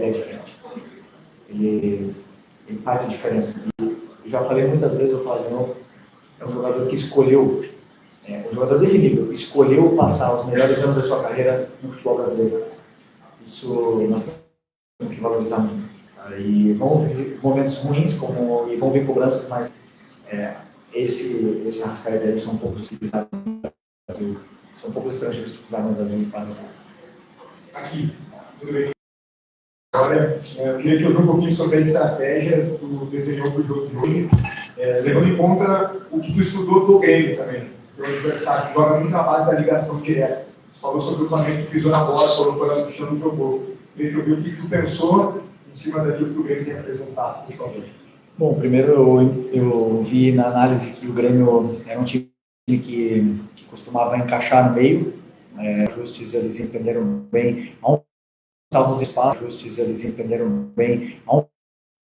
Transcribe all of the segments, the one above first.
é diferente. Ele faz a diferença. E eu já falei muitas vezes, eu vou falar de novo, é um jogador que escolheu, um jogador desse nível, escolheu passar os melhores anos da sua carreira no futebol brasileiro. Isso nós temos que valorizar muito. E vão vir momentos ruins, e vão vir cobranças, mas esse Arrascaeta aí são um pouco os que pisaram no Brasil, são um pouco estrangeiros que pisaram no Brasil e fazem. Aqui, tudo bem? Olha, eu queria te ouvir um pouquinho sobre a estratégia que tu desenhou para o jogo de hoje, levando em conta o que tu estudou do Grêmio também. O adversário que joga muito na base da ligação direta. Tu falou sobre o Flamengo que pisou na bola, falou para o chão e jogou. Eu queria te ouvir o que tu pensou em cima daquilo que o Grêmio tem apresentado, por favor. Bom, primeiro eu vi na análise que o Grêmio era um time que costumava encaixar no meio, ajustes eles entenderam bem, estavam os espaços, eles entenderam bem,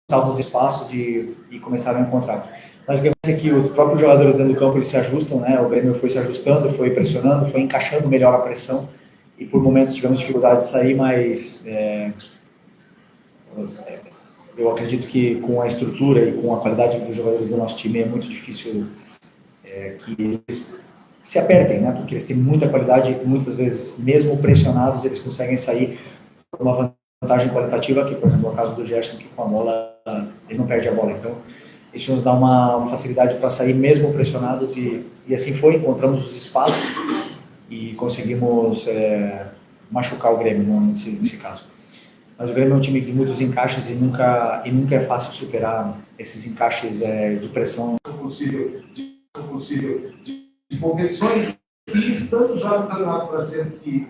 estavam os espaços e começaram a encontrar. Mas o que é que os próprios jogadores dentro do campo eles se ajustam, né? O Grêmio foi se ajustando, foi pressionando, foi encaixando melhor a pressão e por momentos tivemos dificuldade de sair, mas eu acredito que com a estrutura e com a qualidade dos jogadores do nosso time é muito difícil que eles se apertem, né? Porque eles têm muita qualidade e muitas vezes, mesmo pressionados, eles conseguem sair por uma vantagem qualitativa, que, por exemplo, no caso do Gerson, que com a bola, ele não perde a bola. Então, isso nos dá uma facilidade para sair mesmo pressionados e assim foi, encontramos os espaços e conseguimos machucar o Grêmio nesse caso. Mas o Grêmio é um time de muitos encaixes e nunca é fácil superar esses encaixes de pressão. Possível de competições e estando já no Campeonato Brasileiro que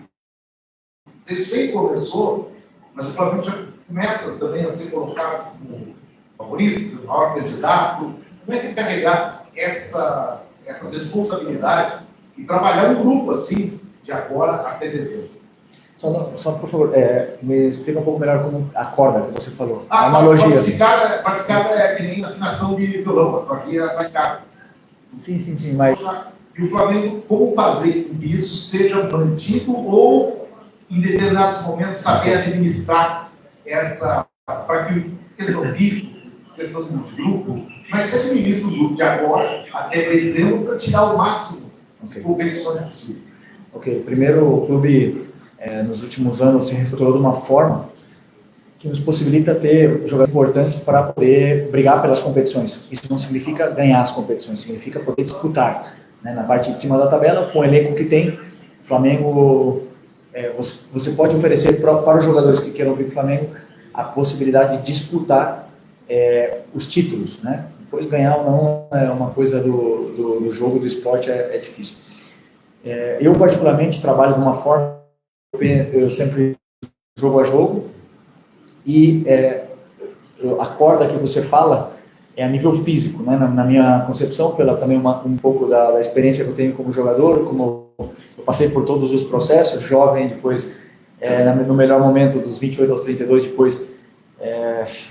recém começou, mas o Flamengo já começa também a ser colocado como favorito, maior candidato. Como é que carregar essa responsabilidade e trabalhar um grupo assim de agora até dezembro? Só por favor, me explica um pouco melhor como a corda que você falou. A analogia. Praticada é que nem afinação de violão, aqui é praticada. Sim, mas... E o Flamengo, como fazer com que isso seja mantido ou, em determinados momentos, saber administrar essa... para que questão física, questão de grupo, mas se administra o grupo de agora até dezembro para tirar o máximo de competições possíveis. Ok, primeiro o clube... nos últimos anos se reestruturou de uma forma que nos possibilita ter jogadores importantes para poder brigar pelas competições. Isso não significa ganhar as competições, significa poder disputar. Né? Na parte de cima da tabela, com o elenco que tem, o Flamengo, você pode oferecer para os jogadores que queiram vir para o Flamengo a possibilidade de disputar os títulos. Né? Depois ganhar ou não é uma coisa do jogo, do esporte, é difícil. Eu particularmente trabalho de uma forma eu sempre jogo a jogo e a corda que você fala é a nível físico, né? Na minha concepção, pela também um pouco da experiência que eu tenho como jogador, como eu passei por todos os processos, jovem, depois no melhor momento dos 28 aos 32, depois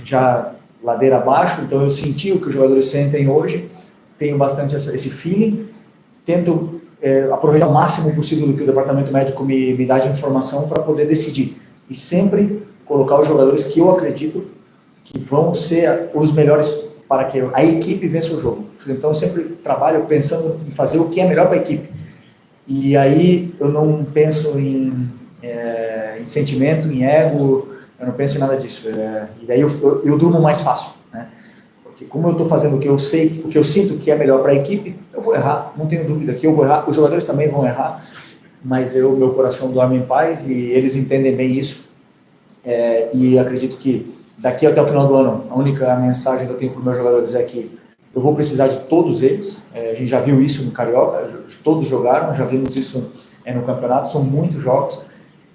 já ladeira abaixo, então eu senti o que os jogadores sentem hoje, tenho bastante esse feeling, tento aproveitar o máximo possível do que o departamento médico me dá de informação para poder decidir. E sempre colocar os jogadores que eu acredito que vão ser os melhores para que a equipe vença o jogo. Então eu sempre trabalho pensando em fazer o que é melhor para a equipe. E aí eu não penso em sentimento, em ego, eu não penso em nada disso. E daí eu durmo mais fácil, né? Porque como eu estou fazendo o que eu sei, o que eu sinto que é melhor para a equipe, eu vou errar, não tenho dúvida que eu vou errar, os jogadores também vão errar, mas meu coração dorme em paz e eles entendem bem isso. E acredito que daqui até o final do ano, a única mensagem que eu tenho para os meus jogadores é que eu vou precisar de todos eles. A gente já viu isso no Carioca, todos jogaram, já vimos isso no campeonato, são muitos jogos,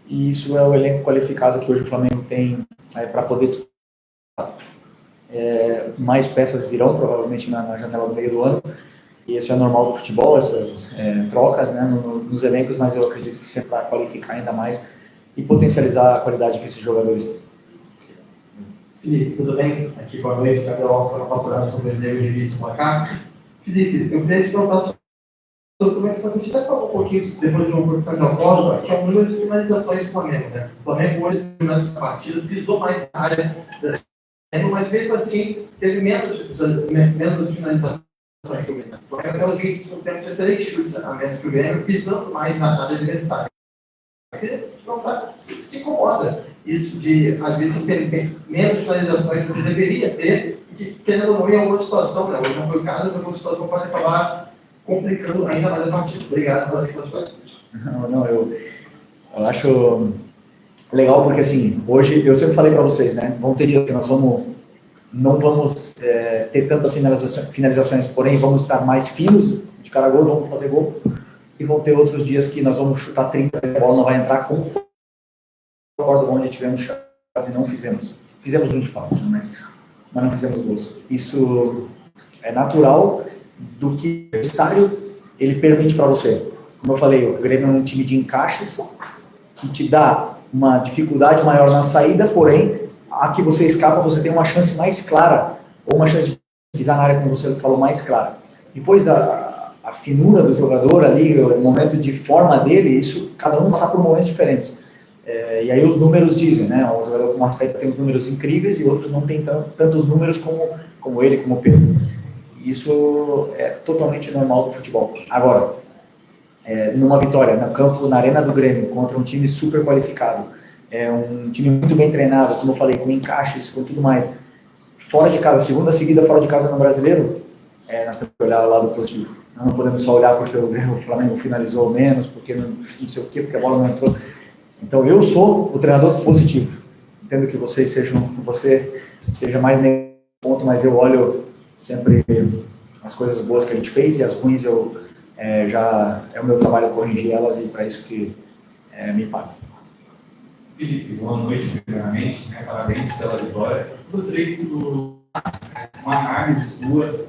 e isso é o elenco qualificado que hoje o Flamengo tem para poder disputar. Mais peças virão provavelmente na janela do meio do ano, e isso é normal do futebol, essas trocas, né, nos elencos, mas eu acredito que sempre para qualificar ainda mais e potencializar a qualidade que esses jogadores têm. Felipe, tudo bem? Aqui, boa noite, Gabriel Alfa, para falar sobre o Grêmio Revista Placar. Felipe, eu queria te perguntar também a gente até falou um pouquinho depois de um pouco de São Paulo, que é o número de finalizações do Flamengo, né? O Flamengo hoje, nessa partida, pisou mais na área, mas mesmo assim, teve menos finalizações que o Grêmio. O Flamengo, até os 25 tempos, tinha 3 chutes a menos que o Grêmio, pisando mais na área adversária. Não se incomoda isso de, às vezes, ter menos finalizações do que deveria ter, e que, querendo ou não, em alguma situação, né? Hoje não foi o caso, mas alguma situação pode acabar complicando ainda mais a partida. Obrigado pela resposta. Não, eu acho legal porque, assim, hoje, eu sempre falei para vocês, né, vão ter dias que nós não vamos ter tantas finalizações, porém vamos estar mais finos de cara a gol, vamos fazer gol, e vão ter outros dias que nós vamos chutar 30, a bola não vai entrar como concordo onde tivemos quase não fizemos. Fizemos muito falta, mas não fizemos gols. Isso é natural do que o adversário ele permite para você. Como eu falei, o Grêmio é um time de encaixes que te dá uma dificuldade maior na saída, porém, a que você escapa, você tem uma chance mais clara, ou uma chance de pisar na área, como você falou, mais clara. Depois, a finura do jogador ali, o momento de forma dele, isso, cada um passa por momentos diferentes. E aí os números dizem, né? Um jogador como o Arrascaeta tem os números incríveis e outros não tem tantos números como ele, como o Pedro. Isso é totalmente normal do futebol. Agora, numa vitória no campo, na arena do Grêmio, contra um time super qualificado, um time muito bem treinado, como eu falei, com encaixes, com tudo mais, fora de casa, segunda seguida fora de casa no Brasileiro, nós temos que olhar o lado positivo. Não podemos só olhar porque o Flamengo finalizou menos, porque não sei o quê, porque a bola não entrou. Então, eu sou o treinador positivo. Entendo que você seja mais nesse ponto, mas eu olho sempre as coisas boas que a gente fez e as ruins já é o meu trabalho corrigir elas e para isso que me pago. Felipe, boa noite, primeiramente, parabéns pela vitória. Gostaria que tu uma análise tua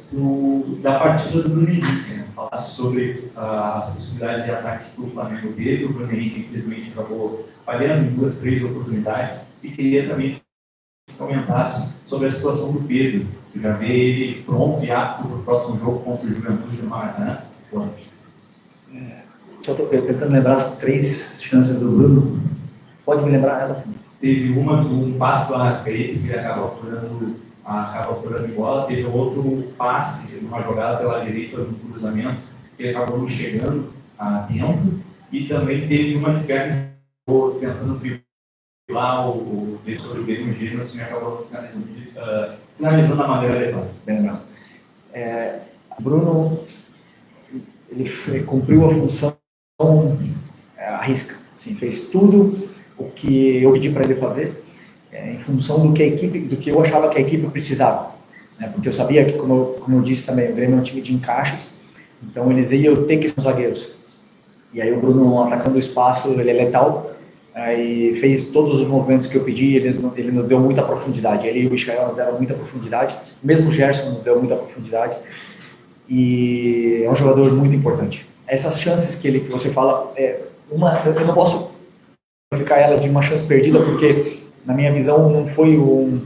da partida do Bruno Henrique, né? Falar sobre as possibilidades de ataque que o Flamengo teve. O Bruno Henrique, infelizmente, acabou falhando em 2, 3 oportunidades. E queria também que comentasse sobre a situação do Pedro, que já vê ele pronto e apto para o próximo jogo contra o Juventude do Maracanã. Boa noite. Só estou tentando lembrar as 3 chances do Bruno. Pode me lembrar ela? Sim. Teve um passe do Arrascaeta, que ele acaba furando de bola. Teve outro passe, uma jogada pela direita no cruzamento, que ele acabou não chegando a tempo. E também teve uma de perna tentando driblar o defensor do Grêmio, o Gênero, assim, acabou finalizando da maneira adequada. Bem lembrado. Bruno, ele cumpriu a função à risca. Assim, fez tudo o que eu pedi para ele fazer, em função do que eu achava que a equipe precisava, né? Porque eu sabia que, como eu disse também, o Grêmio é um time de encaixes, então eles iam ter que ser zagueiros. E aí o Bruno, atacando o espaço, ele é letal, e fez todos os movimentos que eu pedi, ele nos deu muita profundidade. Ele e o Michael nos deram muita profundidade, mesmo o Gerson nos deu muita profundidade, e é um jogador muito importante. Essas chances que você fala, eu não posso ficar ela de uma chance perdida, porque na minha visão não foi o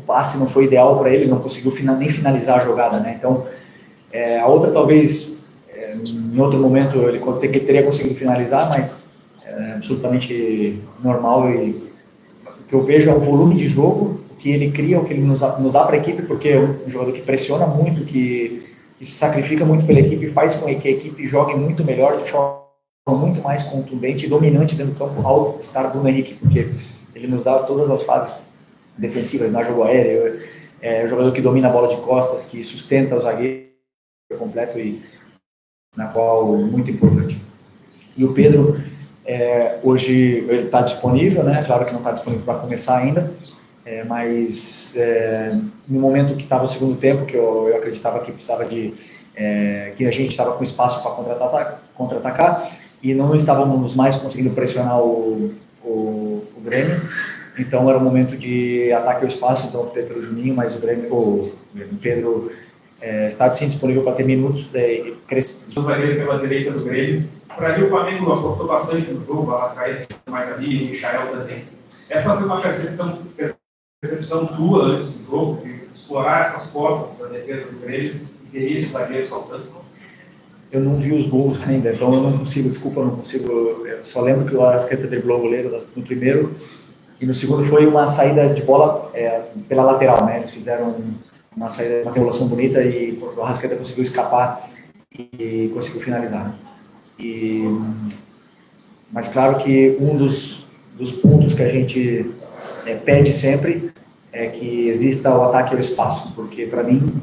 passe não foi ideal para ele, não conseguiu nem finalizar a jogada, né? Então a outra talvez em outro momento ele teria conseguido finalizar, mas é absolutamente normal. E o que eu vejo é o volume de jogo, o que ele cria, o que ele nos dá para a equipe, porque é um jogador que pressiona muito, que se sacrifica muito pela equipe, faz com que a equipe jogue muito melhor, de forma muito mais contundente e dominante dentro do campo ao estar Bruno Henrique, porque ele nos dá todas as fases defensivas, na jogo aéreo, é um jogador que domina a bola de costas, que sustenta o zagueiro completo e na qual é muito importante. E o Pedro, hoje ele está disponível, né? Claro que não está disponível para começar ainda, mas no momento que estava o segundo tempo, que eu acreditava que precisava que a gente estava com espaço para contra-atacar, e não estávamos mais conseguindo pressionar o Grêmio, então era o momento de ataque ao espaço, então optei pelo Juninho, mas o Pedro está sim disponível para ter minutos O zagueiro pela direita do Grêmio. Para mim, o Flamengo apostou bastante no jogo, a Arrascaeta mais ali, o Michael também. Essa foi uma percepção tua antes do jogo, de explorar essas costas da defesa do Grêmio e ter esse zagueiro saltando. Eu não vi os gols ainda, então eu não consigo, desculpa, eu não consigo. Eu só lembro que o Arrascaeta driblou o goleiro no primeiro, e no segundo foi uma saída de bola pela lateral, né? Eles fizeram uma saída, uma triangulação bonita, e o Arrascaeta conseguiu escapar e conseguiu finalizar. Mas claro que um dos pontos que a gente pede sempre é que exista o ataque ao espaço, porque para mim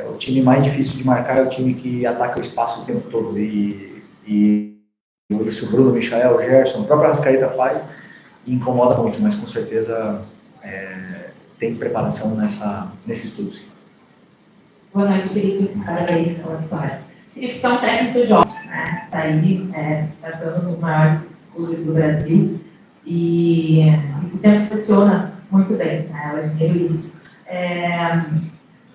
o time mais difícil de marcar é o time que ataca o espaço o tempo todo, e isso o Bruno, o Michael, o Gerson, o próprio Arrascaeta faz, e incomoda muito, mas com certeza tem preparação nesse estudo. Boa noite, Felipe. Parabéns pela vitória. Felipe, você é um técnico jovem, né? Está aí se destacando nos maiores clubes do Brasil e sempre se funciona muito bem, né? Eu admiro isso.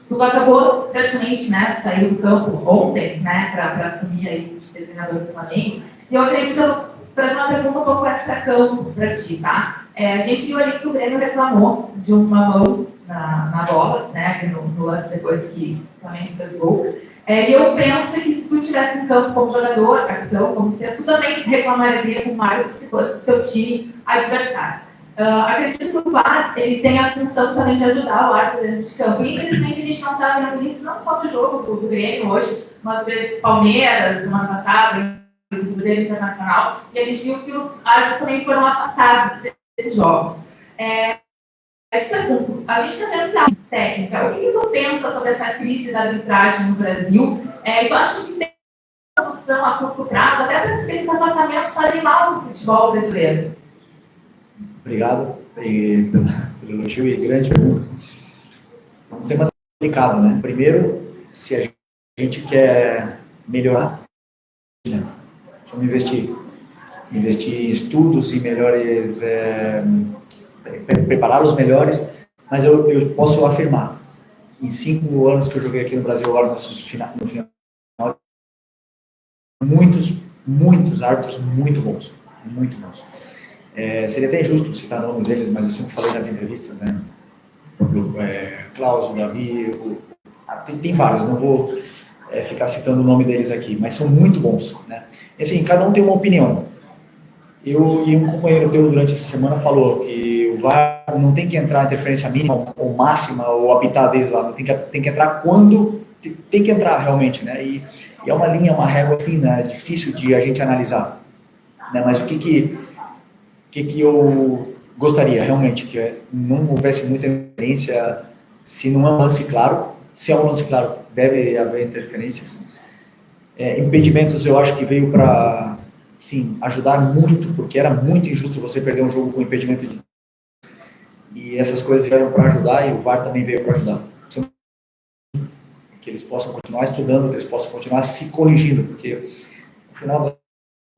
Tu acabou praticamente, né, saiu do campo ontem, né, para assumir aí o ser treinador do Flamengo. E eu acredito que eu vou trazer uma pergunta um pouco extra-campo para ti, tá? A gente viu ali que o Grêmio reclamou de uma mão na bola, né, no lance depois que o Flamengo fez gol. E eu penso que se tu estivesse em campo como jogador, capitão, como tu também reclamaria com o árbitro se fosse o teu time adversário. Acredito que o VAR ele tem a função também de ajudar o árbitro dentro de campo. E, infelizmente, a gente não está vendo isso não só do jogo do Grêmio hoje, mas do Palmeiras, semana passada, do Cruzeiro Internacional. E a gente viu que os árbitros também foram afastados desses jogos. Eu te pergunto, a gente está vendo a técnica. O que tu pensa sobre essa crise da arbitragem no Brasil? Tu acha que tem solução a curto prazo, até porque esses afastamentos fazem mal para o futebol brasileiro? Obrigado pelo elogio e grande pergunta. É um tema delicado, né? Primeiro, se a gente quer melhorar, né? Vamos investir em estudos e melhores, preparar os melhores, mas eu posso afirmar, em 5 anos que eu joguei aqui no Brasil, agora no final, muitos árbitros muito bons. Seria até injusto citar nomes deles, mas eu sempre falei nas entrevistas, né? Klaus, o Davi, tem vários, não vou ficar citando o nome deles aqui, mas são muito bons, né? E assim, cada um tem uma opinião. E um companheiro teu durante essa semana falou que o VAR não tem que entrar interferência mínima ou máxima ou apitar desde lá, tem que entrar quando tem que entrar realmente, né? E é uma linha, uma régua fina, é difícil de a gente analisar, né? Mas o que eu gostaria realmente que não houvesse muita interferência, se não é um lance claro. Se é um lance claro, deve haver interferências. Impedimentos eu acho que veio para, sim, ajudar muito, porque era muito injusto você perder um jogo com impedimento e essas coisas vieram para ajudar, e o VAR também veio para ajudar. Que eles possam continuar estudando, que eles possam continuar se corrigindo, porque no final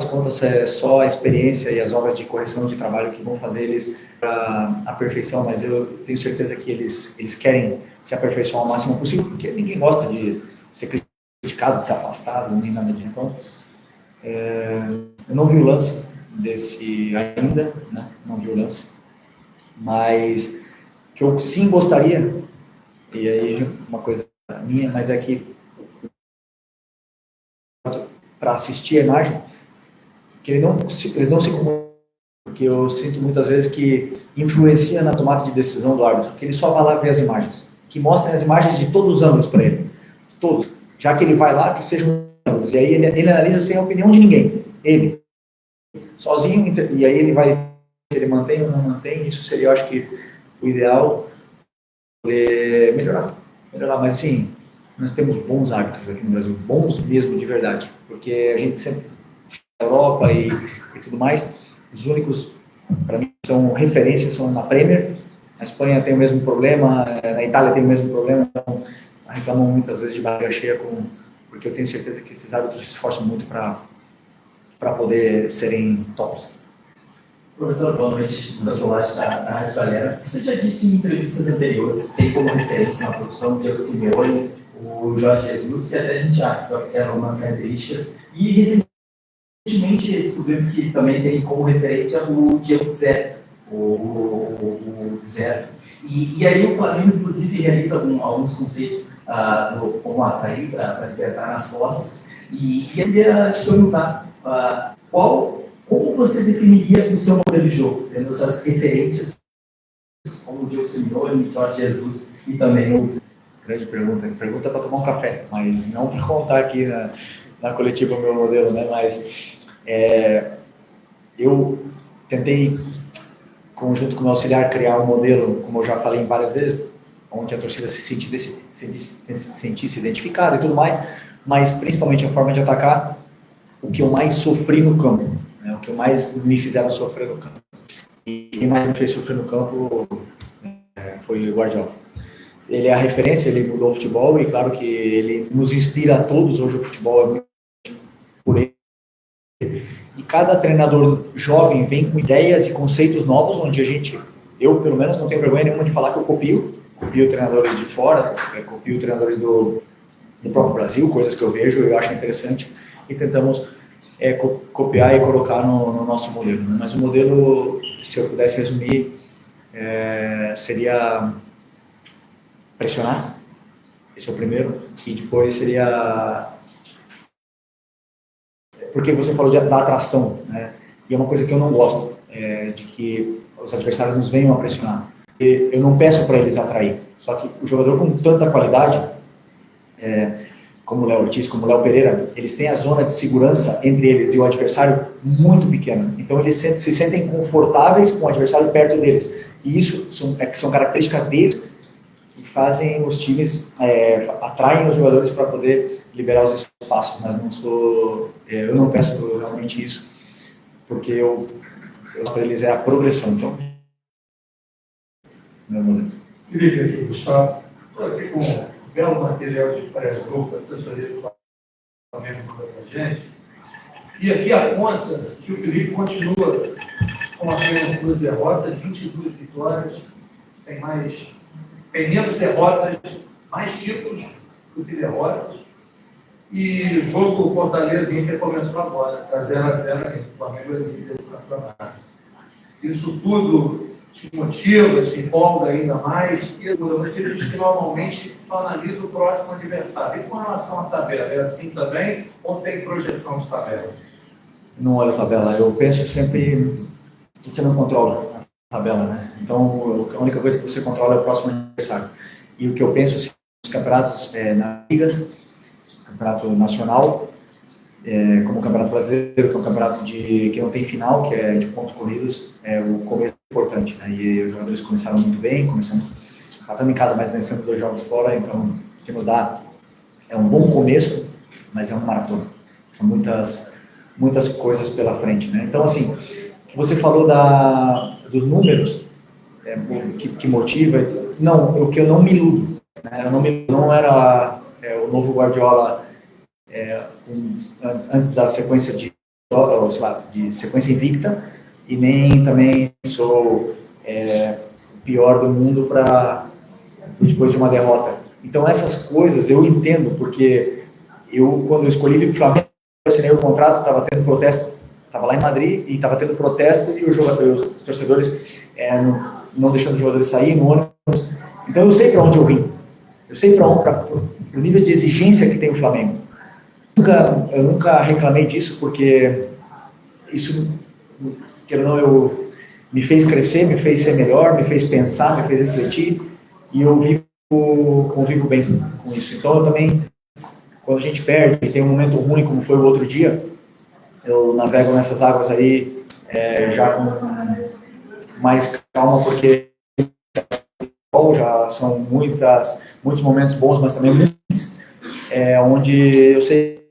das contas é só a experiência e as horas de correção de trabalho que vão fazer eles para a perfeição, mas eu tenho certeza que eles querem se aperfeiçoar ao máximo possível, porque ninguém gosta de ser criticado, de ser afastado, nem nada disso. Então, eu não vi o lance desse ainda, né? Não vi o lance, mas que eu sim gostaria, e aí uma coisa minha, mas é que para assistir a imagem, que eles não se comunicam, porque eu sinto muitas vezes que influencia na tomada de decisão do árbitro, porque ele só vai lá ver as imagens, que mostrem as imagens de todos os ângulos para ele, todos, já que ele vai lá, que sejam ângulos, e aí ele analisa sem a opinião de ninguém, ele, sozinho, e aí ele vai, se ele mantém ou não mantém, isso seria, eu acho que, o ideal, poder melhorar, mas assim, nós temos bons árbitros aqui no Brasil, bons mesmo de verdade, porque a gente sempre na Europa e tudo mais, os únicos, para mim, são referências, são na Premier. Na Espanha tem o mesmo problema, na Itália tem o mesmo problema, então reclamam muitas vezes de barriga cheia, porque eu tenho certeza que esses árbitros se esforçam muito para poder serem tops. Professor, boa noite, Dr. Laje da Rádio Galera. Você já disse em entrevistas anteriores, tem como referência na produção o Diego Simeone, o Jorge Jesus, e até a gente já observa algumas características, e recentemente descobrimos que também tem como referência o Diego Zé, o o zero. E aí o Flamengo, inclusive, realiza alguns conceitos como atrair para libertar nas costas. E eu queria te perguntar, como você definiria o seu modelo de jogo, tendo essas referências como o Diego Simeone, Jorge Jesus e também o... Grande pergunta. Pergunta para tomar um café, mas não para contar aqui na coletiva o meu modelo, né? Mas eu tentei, junto com o meu auxiliar, criar um modelo, como eu já falei várias vezes, onde a torcida se sentisse identificada e tudo mais, mas principalmente a forma de atacar o que eu mais sofri no campo, né? O que eu mais me fizeram sofrer no campo. E quem mais me fez sofrer no campo foi o Guardiola. Ele é a referência, ele mudou o futebol e claro que ele nos inspira a todos. Hoje o futebol é muito por ele. E cada treinador jovem vem com ideias e conceitos novos, onde eu pelo menos não tenho vergonha nenhuma de falar que eu copio treinadores de fora, copio treinadores do próprio Brasil, coisas que eu vejo e eu acho interessante, e tentamos copiar e colocar no nosso modelo, né? Mas o modelo, se eu pudesse resumir, seria pressionar, esse é o primeiro, e depois seria, porque você falou da atração, né? E é uma coisa que eu não gosto, de que os adversários nos venham a pressionar. Eu não peço para eles atrair, só que o jogador com tanta qualidade, como o Léo Ortiz, como o Léo Pereira, eles têm a zona de segurança entre eles e o adversário muito pequena. Então eles se sentem confortáveis com o adversário perto deles. E isso são características deles que fazem os times, atraem os jogadores para poder liberar os espaços. Mas eu não peço realmente isso, porque eu para eles é a progressão. Então, meu modelo. Felipe, aqui, Gustavo. Estou aqui com um belo material de pré-jogo, assessoria do Flamengo para a gente. E aqui aponta que o Felipe continua com apenas 2 derrotas, 22 vitórias, tem menos derrotas, mais títulos do que derrotas. E o jogo Fortaleza e Inter começou agora, está 0-0 ainda. O Flamengo é líder do campeonato. Isso tudo te motiva, te empolga ainda mais. E você diz que normalmente só analisa o próximo adversário. E com relação à tabela, é assim também? Ou tem projeção de tabela? Não olho a tabela, eu penso sempre, você não controla a tabela, né? Então a única coisa que você controla é o próximo adversário. E o que eu penso nos campeonatos, nas ligas, campeonato nacional, como o campeonato brasileiro, que é um campeonato que não tem final, que é de pontos corridos, o começo é importante, né? E os jogadores começaram muito bem, começamos empatando em casa, mas vencendo 2 jogos fora, então o que nos dá é um bom começo, mas é uma maratona. São muitas coisas pela frente, né? Então, assim, que você falou dos números, que motiva, o que eu não me iludo, né? Não era o novo Guardiola antes da sequência de sequência invicta, e nem também sou o pior do mundo depois de uma derrota. Então essas coisas eu entendo, porque quando eu escolhi vir para o Flamengo, eu assinei o contrato, estava tendo protesto, estava lá em Madrid e estava tendo protesto, e os torcedores não deixando os jogadores sair no ônibus. Então eu sei para onde eu vim, eu sei para o nível de exigência que tem o Flamengo. Eu nunca reclamei disso, porque isso, querendo ou não, me fez crescer, me fez ser melhor, me fez pensar, me fez refletir, e eu convivo bem com isso. Então eu também, quando a gente perde e tem um momento ruim, como foi o outro dia, eu navego nessas águas aí já com mais calma, porque já são muitos momentos bons, mas também ruins, onde eu sei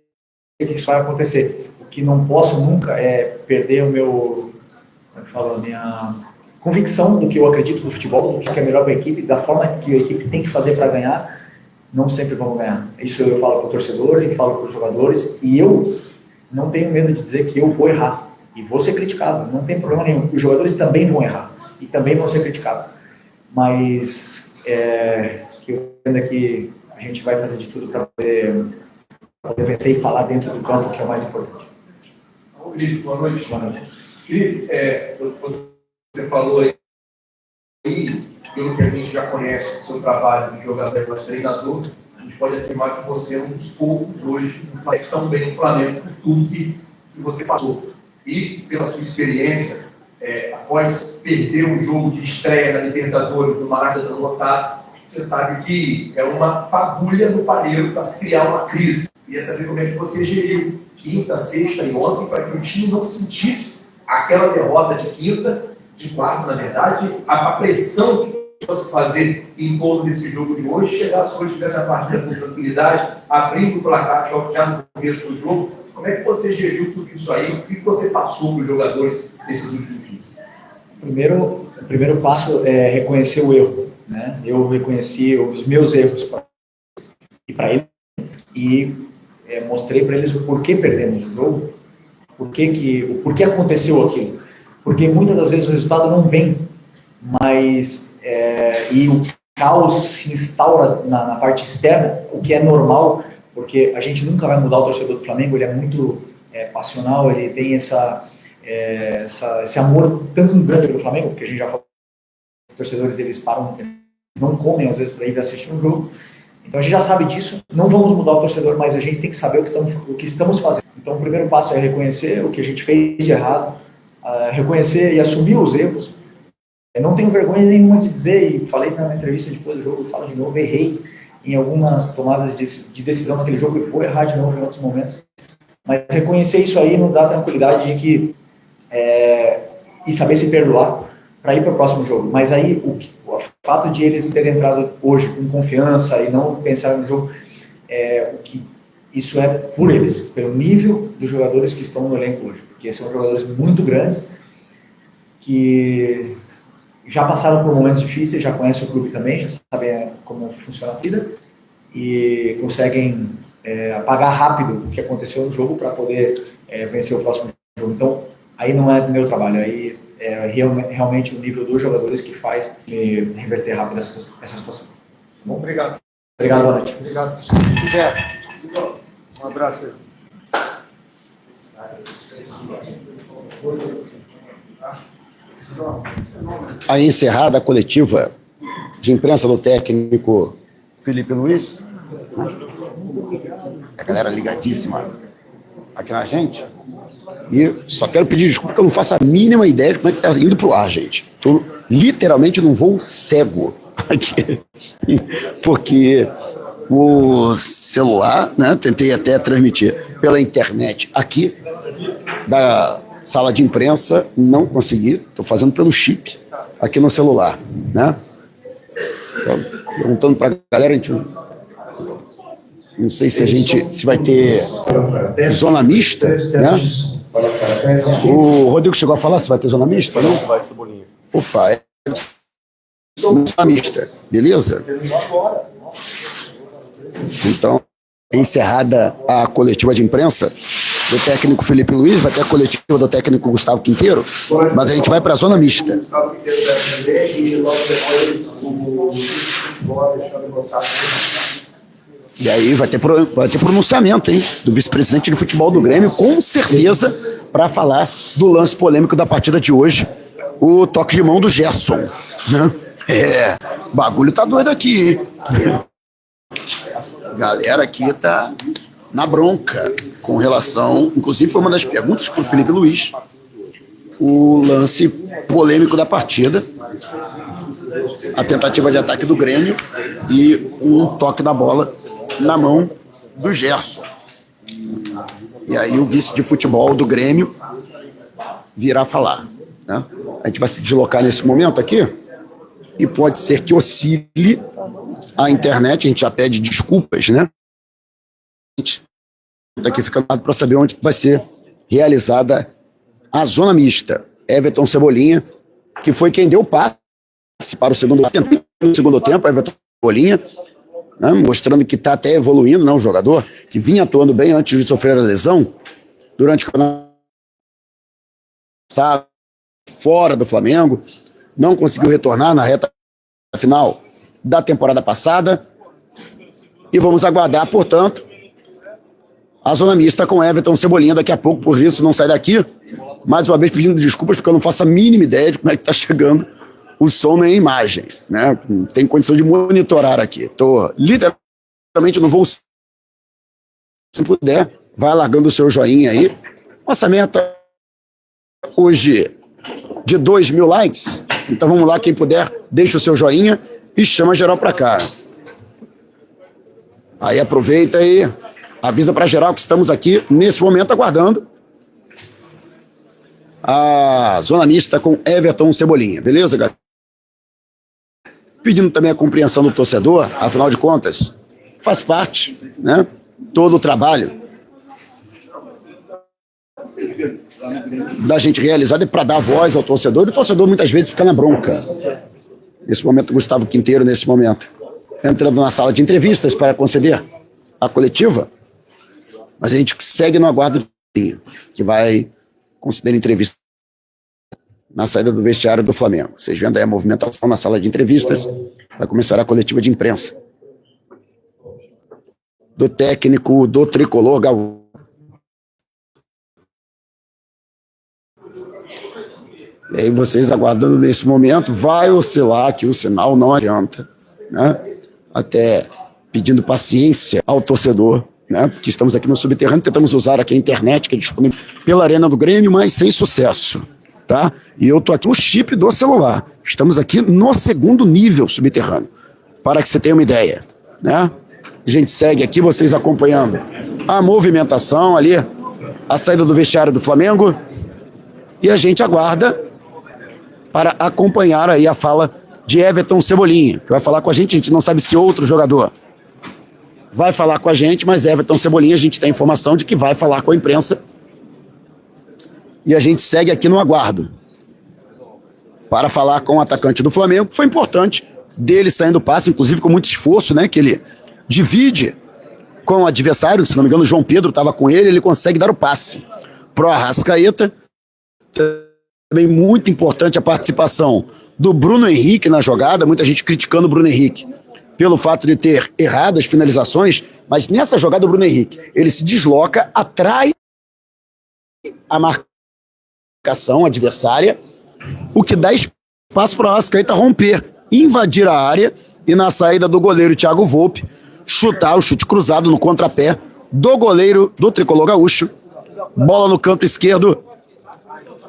que isso vai acontecer. O que não posso nunca é perder a minha convicção do que eu acredito do futebol, do que é melhor para a equipe, da forma que a equipe tem que fazer para ganhar. Não sempre vamos ganhar. Isso eu falo para o torcedor e falo para os jogadores, e eu não tenho medo de dizer que eu vou errar e vou ser criticado, não tem problema nenhum. Os jogadores também vão errar e também vão ser criticados, mas que eu entendo que a gente vai fazer de tudo para poder vencer e falar dentro do campo, que é o mais importante. Felipe, boa noite. Boa noite. Felipe, você falou aí pelo que a gente já conhece do seu trabalho de jogador e treinador, a gente pode afirmar que você é um dos poucos hoje que faz tão bem no Flamengo por tudo que você passou. E pela sua experiência, após perder um jogo de estreia na Libertadores, no Maracanã lotado, você sabe que é uma fagulha no palheiro para se criar uma crise. Queria saber como é que você geriu quinta, sexta e ontem para que o time não sentisse aquela derrota de quinta, de quarta, na verdade, a pressão que fosse fazer em torno desse jogo de hoje, chegasse hoje, tivesse a partida com tranquilidade, abrindo o placar já no começo do jogo. Como é que você geriu tudo isso aí? O que você passou para os jogadores nesses últimos dias? O primeiro passo é reconhecer o erro, né? Eu reconheci os meus erros para ele e mostrei para eles o porquê perdemos o jogo, o porquê aconteceu aquilo. Porque muitas das vezes o resultado não vem, mas e o caos se instaura na parte externa, o que é normal, porque a gente nunca vai mudar o torcedor do Flamengo, ele é muito passional, ele tem esse amor tão grande pelo Flamengo, porque a gente já falou, os torcedores eles param, eles não comem às vezes para ir assistir um jogo, então a gente já sabe disso, não vamos mudar o torcedor, mas a gente tem que saber o que estamos fazendo. Então o primeiro passo é reconhecer o que a gente fez de errado, reconhecer e assumir os erros. Não tenho vergonha nenhuma de dizer, e falei na entrevista depois do jogo, falo de novo, errei em algumas tomadas de decisão naquele jogo e vou errar de novo em outros momentos. Mas reconhecer isso aí nos dá a tranquilidade de que e saber se perdoar para ir para o próximo jogo. Mas aí o fato de eles terem entrado hoje com confiança e não pensar no jogo, isso é por eles, pelo nível dos jogadores que estão no elenco hoje. Porque são jogadores muito grandes que já passaram por momentos difíceis, já conhecem o clube também, já sabem como funciona a vida e conseguem apagar rápido o que aconteceu no jogo para poder vencer o próximo jogo. Então, aí não é meu trabalho, aí é realmente o nível dos jogadores que faz me reverter rápido essa situação. Bom, obrigado. Obrigado, boa noite. Obrigado. Um abraço. Aí encerrada a coletiva de imprensa do técnico Felipe Luiz, a galera ligadíssima aqui na gente, e só quero pedir desculpa que eu não faço a mínima ideia de como é que tá indo pro ar, gente. Tô literalmente num voo cego aqui, porque o celular, né, tentei até transmitir pela internet aqui da sala de imprensa, não consegui, estou fazendo pelo chip aqui no celular, né? Então, perguntando para a galera, a gente não sei se vai ter zona mista, né? O Rodrigo chegou a falar se vai ter zona mista? Não vai, Cebolinha. Opa, zona mista, beleza? Então, encerrada a coletiva de imprensa do técnico Felipe Luiz, vai ter a coletiva do técnico Gustavo Quinteiro, mas a gente vai para a zona mista. E aí vai ter pronunciamento, hein, do vice-presidente de futebol do Grêmio, com certeza, para falar do lance polêmico da partida de hoje, o toque de mão do Gerson, né? O bagulho tá doido aqui, hein? A galera aqui tá na bronca com relação, inclusive foi uma das perguntas para o Felipe Luiz, o lance polêmico da partida, a tentativa de ataque do Grêmio e um toque da bola na mão do Gerson. E aí o vice de futebol do Grêmio virá falar, né? A gente vai se deslocar nesse momento aqui e pode ser que oscile a internet, a gente já pede desculpas, né? A gente está aqui ficando para saber onde vai ser realizada a zona mista. Everton Cebolinha, que foi quem deu passe para o segundo tempo. No segundo tempo, Everton Cebolinha, né, mostrando que está até evoluindo, não, um jogador que vinha atuando bem antes de sofrer a lesão, durante o campeonato passado, fora do Flamengo, não conseguiu retornar na reta final da temporada passada, e vamos aguardar, portanto, a zona mista com Everton Cebolinha daqui a pouco, por isso não sai daqui, mais uma vez pedindo desculpas, porque eu não faço a mínima ideia de como é que está chegando o som nem a imagem, né? Não tem condição de monitorar aqui. Estou literalmente no voo. Se puder, vai largando o seu joinha aí. Nossa meta hoje de 2.000 likes. Então vamos lá, quem puder, deixa o seu joinha e chama geral para cá. Aí aproveita e avisa para geral que estamos aqui nesse momento aguardando a zona mista com Everton Cebolinha, beleza, galera? Pedindo também a compreensão do torcedor, afinal de contas, faz parte, né? Todo o trabalho da gente realizado é para dar voz ao torcedor, e o torcedor muitas vezes fica na bronca. Nesse momento, Gustavo Quinteiro, nesse momento, entrando na sala de entrevistas para conceder a coletiva, mas a gente segue no aguardo que vai conceder entrevista na saída do vestiário do Flamengo. Vocês vendo aí a movimentação na sala de entrevistas, vai começar a coletiva de imprensa do técnico do tricolor gaúcho. E aí vocês aguardando nesse momento, vai oscilar aqui o sinal, não adianta, né? Até pedindo paciência ao torcedor, né? Porque estamos aqui no subterrâneo, tentamos usar aqui a internet que é disponível pela Arena do Grêmio, mas sem sucesso, tá? E eu tô aqui no chip do celular. Estamos aqui no segundo nível subterrâneo, para que você tenha uma ideia, né? A gente segue aqui, vocês acompanhando a movimentação ali, a saída do vestiário do Flamengo, e a gente aguarda para acompanhar aí a fala de Everton Cebolinha, que vai falar com a gente não sabe se outro jogador vai falar com a gente, mas Everton Cebolinha, a gente tem informação de que vai falar com a imprensa, e a gente segue aqui no aguardo para falar com o atacante do Flamengo, que foi importante dele saindo o passe, inclusive com muito esforço, né, que ele divide com o adversário, se não me engano o João Pedro estava com ele consegue dar o passe pro Arrascaeta. Também muito importante a participação do Bruno Henrique na jogada, muita gente criticando o Bruno Henrique pelo fato de ter errado as finalizações, mas nessa jogada o Bruno Henrique, ele se desloca, atrai a marcação adversária, o que dá espaço para o Arrascaeta romper, invadir a área e na saída do goleiro Thiago Volpe, chutar o chute cruzado no contrapé do goleiro do tricolor gaúcho, bola no canto esquerdo,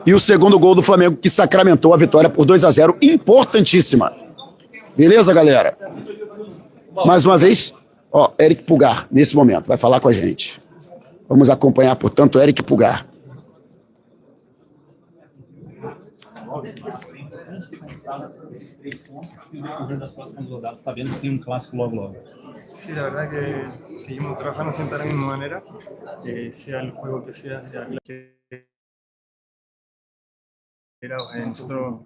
e o segundo gol do Flamengo que sacramentou a vitória por 2-0, importantíssima. Beleza, galera? Mais uma vez, ó, Eric Pulgar, nesse momento, vai falar com a gente. Vamos acompanhar, portanto, Eric Pulgar. Esses 3 pontos e o decorrer das próximas rodadas, sabendo que tem clásico logo. Sí, la verdad que seguimos trabajando siempre de la misma manera, sea el juego que sea que nosotros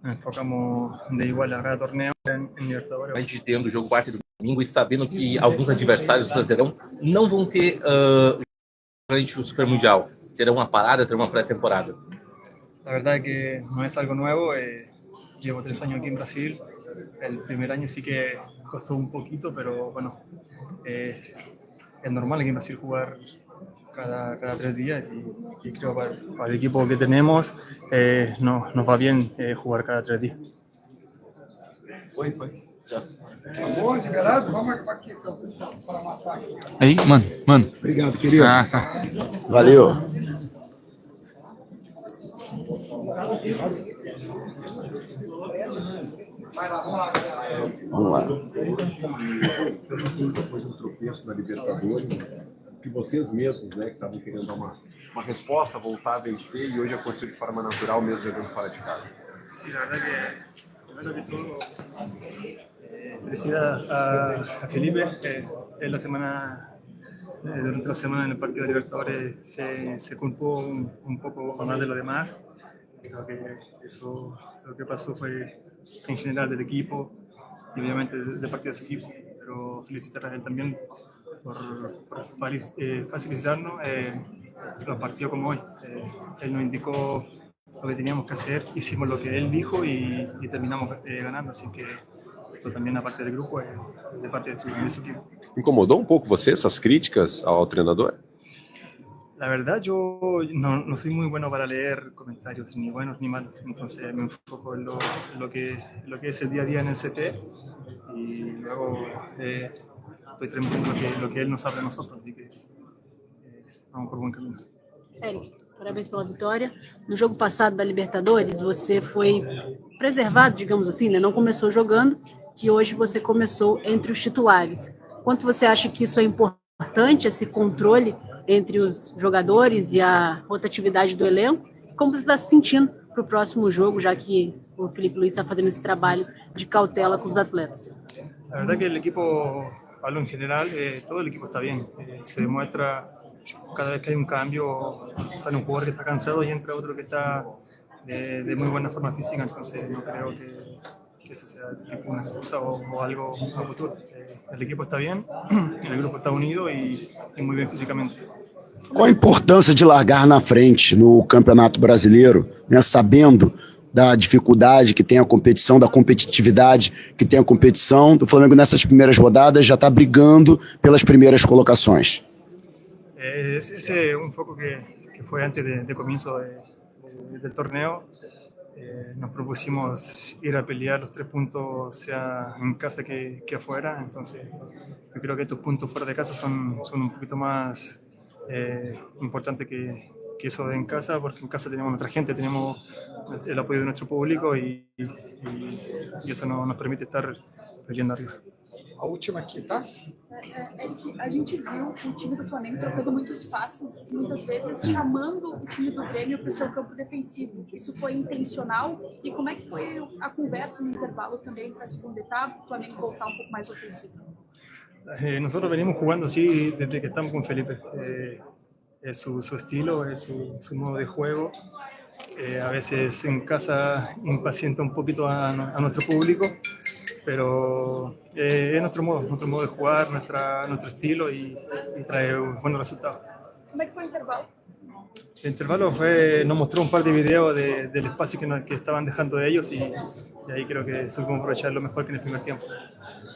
nos enfocamos de igual a cada torneo en Libertadores. A gente tendo o jogo quarta e domingo e sabendo que alguns adversários do Brasileirão não vão ter durante o Super Mundial, terão uma parada, terão uma pré-temporada. La verdad que no es algo nuevo, llevo 3 años aquí en Brasil, el primer año sí que costó un poquito, pero bueno, es normal aquí en Brasil jugar cada 3 días y creo para el equipo que tenemos nos va bien jugar cada 3 días. Foi. Aí, mano. Obrigado, querido. Tá. Valeu. Vamos lá. Depois do tropeço da Libertadores, que vocês mesmos, né, que estavam querendo dar uma resposta, voltar a vencer, y hoje aconteceu de forma natural, mesmo jogando fora de casa. Sí, la verdad que primero que todo felicidad a Felipe. En la semana, durante la semana en el partido de Libertadores se culpó un poco más de lo demás. Creo que eso lo que pasó fue en general del equipo y obviamente de parte de ese equipo, pero felicitar a él también por facilitarnos los partidos como hoy. Él nos indicó lo que teníamos que hacer, hicimos lo que él dijo y terminamos ganando, así que esto también aparte del grupo de parte de su equipo. Incomodou um pouco você essas críticas ao treinador? La verdad, yo no soy muy bueno para leer comentarios, ni buenos ni malos, entonces me enfoco en lo que es el día a día en el CT y luego estoy transmitiendo lo que él nos habla a nosotros, así que vamos por buen camino. Eric, parabéns pela vitória. No jogo passado da Libertadores, você foi preservado, digamos assim, né? Não começou jogando e hoje você começou entre os titulares. Quanto você acha que isso é importante, esse controle entre os jogadores e a rotatividade do elenco? Como você está se sentindo para o próximo jogo, já que o Felipe Luis está fazendo esse trabalho de cautela com os atletas? La verdad que el equipo, hablo en general, todo el equipo está bien. Se demuestra cada vez que hay un cambio, sale un jugador que está cansado y entra otro que está de muy buena forma física, entonces no creo que eso sea tipo una excusa o algo a futuro. El equipo está bien, el grupo está unido y muy bien físicamente. Qual a importância de largar na frente no Campeonato Brasileiro, né, sabendo da dificuldade que tem a competição, da competitividade que tem a competição? Do Flamengo nessas primeiras rodadas já está brigando pelas primeiras colocações. Ese es un foco que fue antes de comienzo del torneo. Nos propusimos ir a pelear los 3 puntos, sea en casa que afuera. Entonces, yo creo que estos puntos fuera de casa son un poquito más importantes que eso de en casa, porque en casa tenemos nuestra gente, tenemos el apoyo de nuestro público y eso nos permite estar peleando arriba. A última aqui, tá? Eric, a gente viu o time do Flamengo trocando muitos passes, muitas vezes chamando o time do Grêmio para o seu campo defensivo. Isso foi intencional? E como é que foi a conversa no intervalo também para a segunda etapa, o Flamengo voltar um pouco mais ofensivo? Nosotros venimos jugando así desde que estamos con Felipe. Es su estilo, es su modo de juego. A veces en casa impacienta un poquito a nuestro público, pero es nuestro modo de jugar, nuestro estilo y trae buenos resultados. Como é que foi o intervalo? El intervalo nos mostró un par de videos del espacio que estaban dejando ellos y ahí creo que supimos aprovecharlo mejor que en el primer tiempo.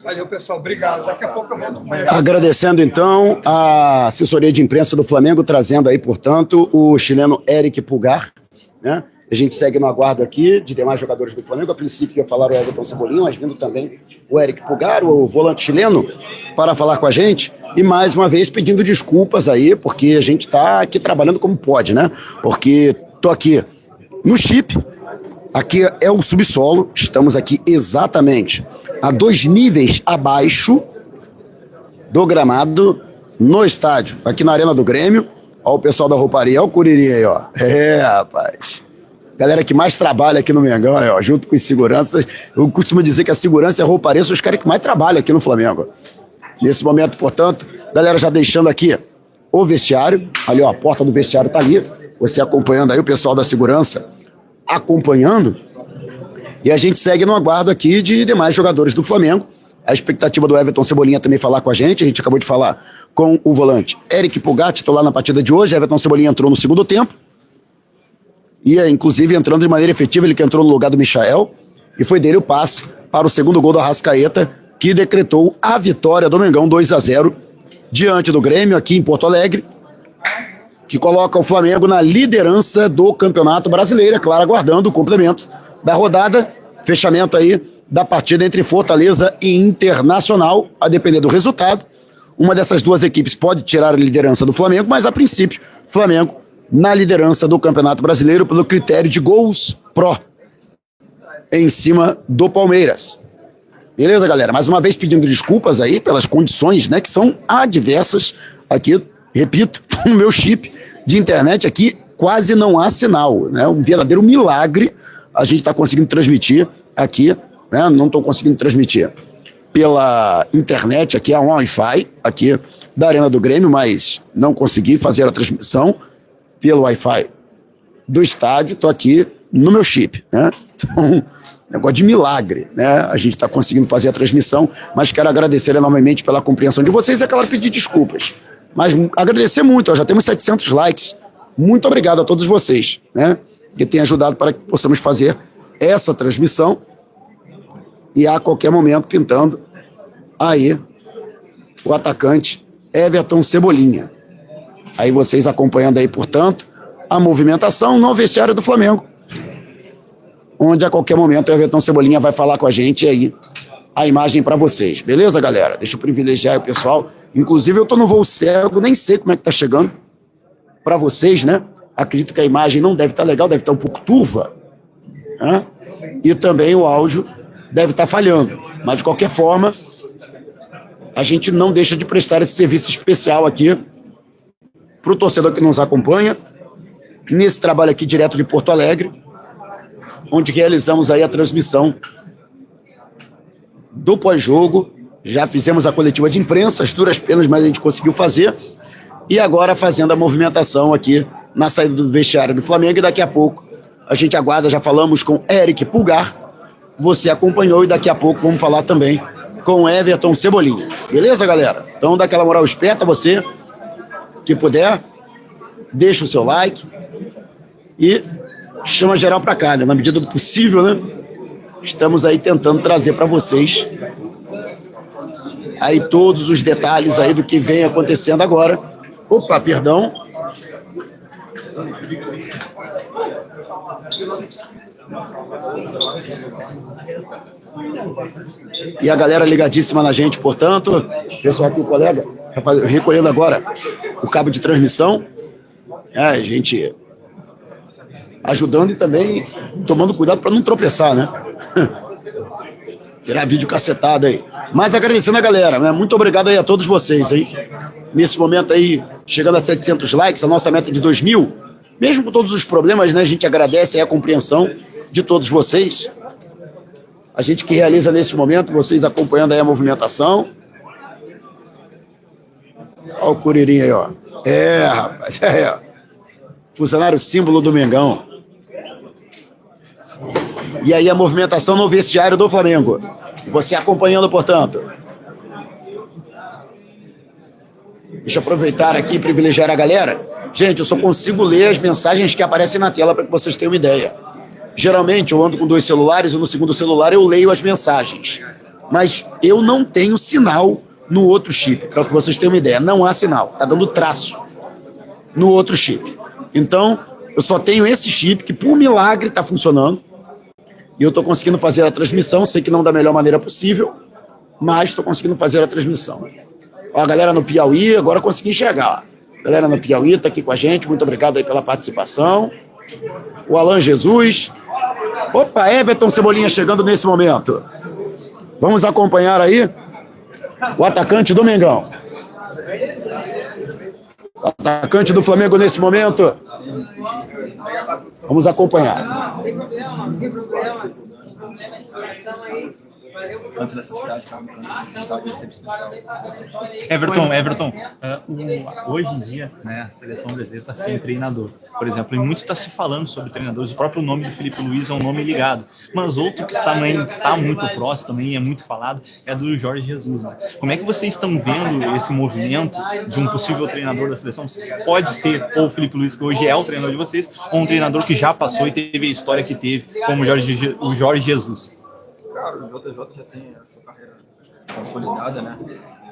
Valeu, pessoal. Obrigado. Daqui a pouco eu volto com ele. Agradecendo então a assessoria de imprensa do Flamengo, trazendo aí, portanto, o chileno Eric Pulgar, né? A gente segue no aguardo aqui de demais jogadores do Flamengo. A princípio ia falar o Everton Cebolinha, mas vindo também o Eric Pulgar, o volante chileno, para falar com a gente. E mais uma vez pedindo desculpas aí, porque a gente está aqui trabalhando como pode, né? Porque tô aqui no chip, aqui é o subsolo, estamos aqui exatamente a 2 níveis abaixo do gramado no estádio, aqui na Arena do Grêmio. Ó o pessoal da rouparia, ó o Curirim aí, ó. Rapaz. Galera que mais trabalha aqui no Mengão, ó, junto com os seguranças. Eu costumo dizer que a segurança e a rouparia são os caras que mais trabalham aqui no Flamengo. Nesse momento, portanto, galera já deixando aqui o vestiário. Ali, ó, a porta do vestiário tá ali. Você acompanhando aí, o pessoal da segurança acompanhando. E a gente segue no aguardo aqui de demais jogadores do Flamengo. A expectativa do Everton Cebolinha também falar com a gente. A gente acabou de falar com o volante Eric Pulgar, titular na partida de hoje. Everton Cebolinha entrou no segundo tempo. Ia, inclusive, entrando de maneira efetiva, ele que entrou no lugar do Michael. E foi dele o passe para o segundo gol do Arrascaeta, que decretou a vitória do Mengão 2-0 diante do Grêmio aqui em Porto Alegre, que coloca o Flamengo na liderança do Campeonato Brasileiro, é claro, aguardando o complemento da rodada, fechamento aí da partida entre Fortaleza e Internacional, a depender do resultado. Uma dessas duas equipes pode tirar a liderança do Flamengo, mas a princípio, Flamengo na liderança do Campeonato Brasileiro pelo critério de gols pró em cima do Palmeiras. Beleza, galera? Mais uma vez pedindo desculpas aí pelas condições, né, que são adversas aqui, repito, no meu chip de internet aqui quase não há sinal, né? Um verdadeiro milagre a gente está conseguindo transmitir aqui, né? Não estou conseguindo transmitir pela internet, aqui há um Wi-Fi aqui da Arena do Grêmio, mas não consegui fazer a transmissão pelo Wi-Fi do estádio, estou aqui no meu chip, né? Então, negócio de milagre, né? A gente está conseguindo fazer a transmissão, mas quero agradecer enormemente pela compreensão de vocês e, é claro, pedir desculpas. Mas agradecer muito, ó, já temos 700 likes. Muito obrigado a todos vocês, né? Que têm ajudado para que possamos fazer essa transmissão e a qualquer momento pintando aí o atacante Everton Cebolinha. Aí vocês acompanhando aí, portanto, a movimentação no vestiário do Flamengo, onde a qualquer momento o Everton Cebolinha vai falar com a gente aí a imagem para vocês. Beleza, galera? Deixa eu privilegiar o pessoal. Inclusive, eu tô no voo cego, nem sei como é que tá chegando para vocês, né? Acredito que a imagem não deve estar legal, deve estar um pouco turva, né? E também o áudio deve estar falhando. Mas, de qualquer forma, a gente não deixa de prestar esse serviço especial aqui para o torcedor que nos acompanha, nesse trabalho aqui direto de Porto Alegre, onde realizamos aí a transmissão do pós-jogo. Já fizemos a coletiva de imprensa, as duras penas, mas a gente conseguiu fazer. E agora fazendo a movimentação aqui na saída do vestiário do Flamengo. E daqui a pouco a gente aguarda, já falamos com Eric Pulgar, você acompanhou, e daqui a pouco vamos falar também com Everton Cebolinha. Beleza, galera? Então dá aquela moral esperta, você que puder, deixa o seu like e chama geral pra cá, né? Na medida do possível, né? Estamos aí tentando trazer para vocês aí todos os detalhes aí do que vem acontecendo agora. Opa, perdão. E a galera ligadíssima na gente, portanto, pessoal aqui, o colega, recolhendo agora o cabo de transmissão, a gente ajudando e também tomando cuidado para não tropeçar, né? Tirar vídeo cacetado aí. Mas agradecendo a galera, né? Muito obrigado aí a todos vocês, hein? Nesse momento aí, chegando a 700 likes, a nossa meta de 2.000, mesmo com todos os problemas, né? A gente agradece aí a compreensão de todos vocês. A gente que realiza nesse momento, vocês acompanhando aí a movimentação. Olha o Curirim aí, ó. Rapaz, funcionário símbolo do Mengão. E aí a movimentação no vestiário do Flamengo. Você acompanhando, portanto. Deixa eu aproveitar aqui e privilegiar a galera. Gente, eu só consigo ler as mensagens que aparecem na tela para que vocês tenham uma ideia. Geralmente eu ando com 2 celulares e no segundo celular eu leio as mensagens. Mas eu não tenho sinal no outro chip, para que vocês tenham uma ideia. Não há sinal, tá dando traço no outro chip. Então, eu só tenho esse chip que por milagre está funcionando. E eu estou conseguindo fazer a transmissão, sei que não da melhor maneira possível, mas estou conseguindo fazer a transmissão. Ó, a galera no Piauí, agora eu consegui enxergar. A galera no Piauí está aqui com a gente, muito obrigado aí pela participação. O Alan Jesus. Opa, Everton Cebolinha chegando nesse momento. Vamos acompanhar aí o atacante do Mengão. O atacante do Flamengo nesse momento. Vamos acompanhar. Everton, hoje em dia, né, a seleção brasileira está sem treinador. Por exemplo, e muito está se falando sobre treinadores. O próprio nome do Felipe Luiz é um nome ligado. Mas outro que está muito próximo, também é muito falado, é do Jorge Jesus. Né? Como é que vocês estão vendo esse movimento de um possível treinador da seleção? Pode ser ou o Felipe Luiz, que hoje é o treinador de vocês, ou um treinador que já passou e teve a história que teve, como o Jorge Jesus. Cara, o JJ já tem a sua carreira consolidada, né?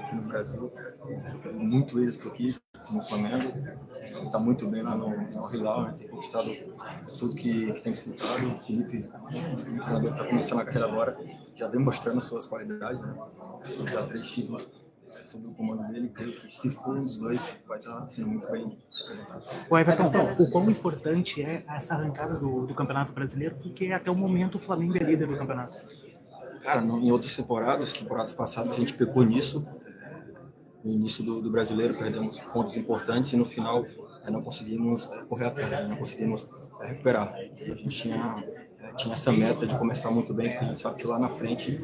Aqui no Brasil. Teve muito êxito aqui no Flamengo. Está muito bem lá no Hilal, né? Tem conquistado tudo que tem disputado. O Felipe, um treinador que está começando a carreira agora, já vem mostrando suas qualidades, né? Já 3 títulos sob o comando dele. Creio que se for um dos dois, vai estar sendo muito bem apresentado. O Everton, o quão importante é essa arrancada do Campeonato Brasileiro, porque até o momento o Flamengo é líder do campeonato. Cara, em outras temporadas passadas, a gente pecou nisso. No início do Brasileiro, perdemos pontos importantes e no final não conseguimos correr atrás, não conseguimos recuperar. E a gente tinha essa meta de começar muito bem, porque a gente sabe que lá na frente,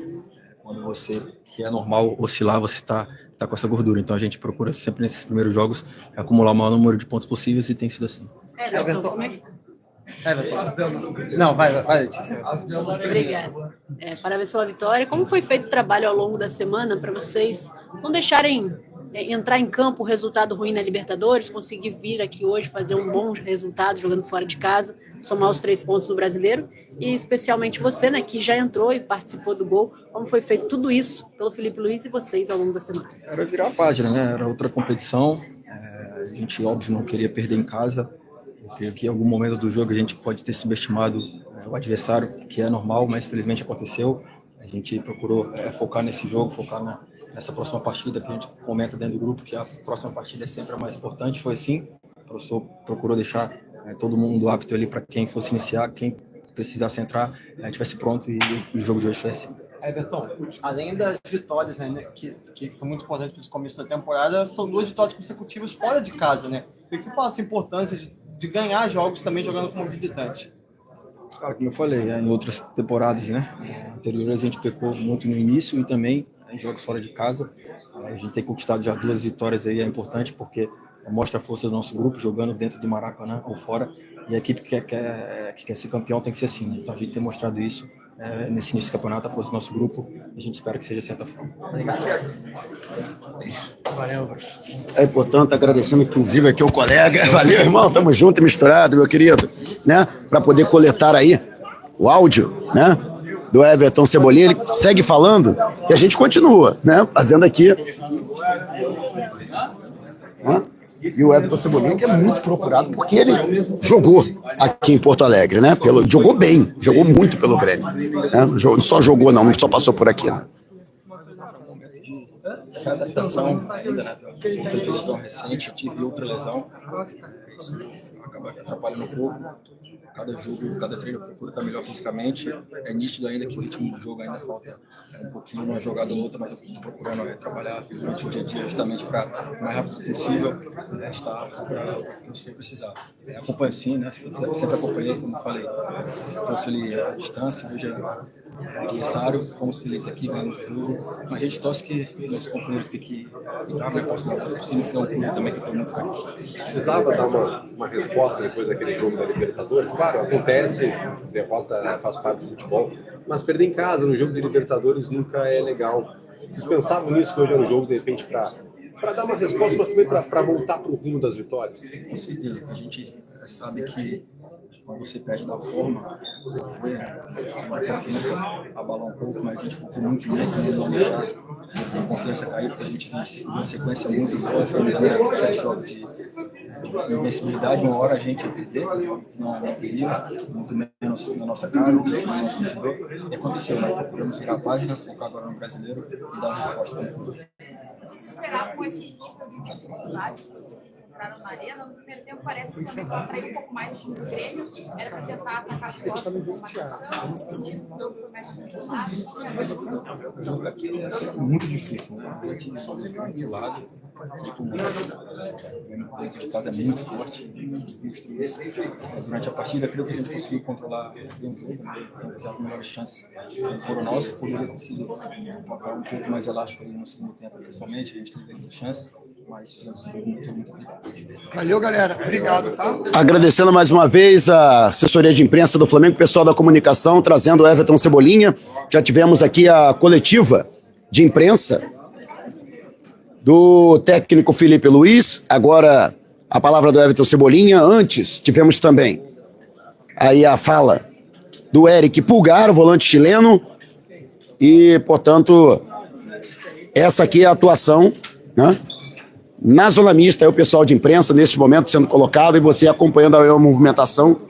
quando você, que é normal oscilar, você tá com essa gordura. Então a gente procura sempre nesses primeiros jogos acumular o maior número de pontos possíveis e tem sido assim. Não, vai, Obrigada. Parabéns pela vitória. Como foi feito o trabalho ao longo da semana para vocês não deixarem entrar em campo o resultado ruim na Libertadores, conseguir vir aqui hoje, fazer um bom resultado jogando fora de casa, somar os 3 pontos do Brasileiro, e especialmente você, né, que já entrou e participou do gol. Como foi feito tudo isso pelo Felipe Luiz e vocês ao longo da semana? Era virar a página, né? Era outra competição. A gente, óbvio, não queria perder em casa, porque em algum momento do jogo a gente pode ter subestimado o adversário, que é normal, mas felizmente aconteceu. A gente procurou focar nesse jogo, focar nessa próxima partida, que a gente comenta dentro do grupo que a próxima partida é sempre a mais importante. Foi assim, o professor procurou deixar todo mundo apto ali para quem fosse iniciar, quem precisasse entrar, estivesse pronto, e o jogo de hoje foi assim. Everton, além das vitórias, né, que são muito importantes para esse começo da temporada, são 2 vitórias consecutivas fora de casa, né? Queria que você falasse a importância de ganhar jogos também jogando como visitante. Claro, como eu falei, em outras temporadas, né, anteriores, a gente pecou muito no início e também em jogos fora de casa. A gente tem conquistado já 2 vitórias aí, é importante porque mostra a força do nosso grupo jogando dentro do Maracanã ou fora. E a equipe que quer ser campeão tem que ser assim, né? Então a gente tem mostrado isso nesse início do campeonato, a força do nosso grupo. A gente espera que seja de certa forma. Valeu. Portanto, agradecendo inclusive aqui o colega. Valeu, irmão, tamo junto e misturado, meu querido, né? Para poder coletar aí o áudio, né? Do Everton Cebolinha, ele segue falando e a gente continua, né? Fazendo aqui. E o Everton Cebolinha, que é muito procurado, porque ele jogou aqui em Porto Alegre, né? Jogou bem, jogou muito pelo Grêmio. Né? Não só jogou, não só passou por aqui. Né? Adaptação ainda, né? Outra lesão recente, eu tive outra lesão. Isso acaba atrapalhando um pouco. Cada jogo, cada treino procura estar melhor fisicamente. É nítido ainda que o ritmo do jogo ainda falta um pouquinho, uma jogada ou outra, mas eu estou procurando trabalhar durante o dia a dia justamente para o mais rápido possível estar para o que precisar. Acompanho sim, né? Sempre acompanhei, como falei. Trouxe ali a distância, hoje é adversário, fomos felizes aqui, ganhamos o jogo. Mas a gente torce que nossos companheiros que ficaram possam dar tudo possível, porque é um clube também que tem muito carinho. Precisava dar uma resposta depois daquele jogo da Libertadores? Claro, acontece, derrota faz parte do futebol, mas perder em casa no jogo de Libertadores nunca é legal. Vocês pensavam nisso que hoje é um jogo, de repente, para dar uma resposta, mas também para voltar para o rumo das vitórias? Com certeza, a gente sabe que quando você perde da forma, foi a confiança abalar um pouco, mas a gente focou muito nisso, né, não deixar a confiança cair, porque a gente viu uma sequência muito boa, 7 jogos de invencibilidade. Uma hora a gente não queríamos, muito menos na nossa casa, no nosso torcedor, e aconteceu. Nós procuramos virar a página, focar agora no brasileiro e dar uma resposta também. Vocês esperavam esse nível de dificuldade que vocês encontraram na arena? No primeiro tempo parece que o Flamengo atraiu um pouco mais o time do Grêmio, era para tentar atacar as costas da marcação, nesse sentido o jogo foi mais controlado. O jogo aqui é muito difícil, né? A gente só vem de lado, dentro de casa é muito forte. Durante a partida, creio que a gente conseguiu controlar bem o jogo, né? Então, as melhores chances foram nossas, poderia ter sido um placar um pouco mais elástico ali no segundo tempo, principalmente, a gente teve essa chance, mas muito obrigado. Valeu, galera. Obrigado, tá? Agradecendo mais uma vez a assessoria de imprensa do Flamengo, pessoal da comunicação, trazendo o Everton Cebolinha. Já tivemos aqui a coletiva de imprensa do técnico Felipe Luiz, agora a palavra do Everton Cebolinha. Antes, tivemos também aí a fala do Eric Pulgar, o volante chileno, e, portanto, essa aqui é a atuação, né? Na zona mista, é o pessoal de imprensa, neste momento, sendo colocado, e você acompanhando a movimentação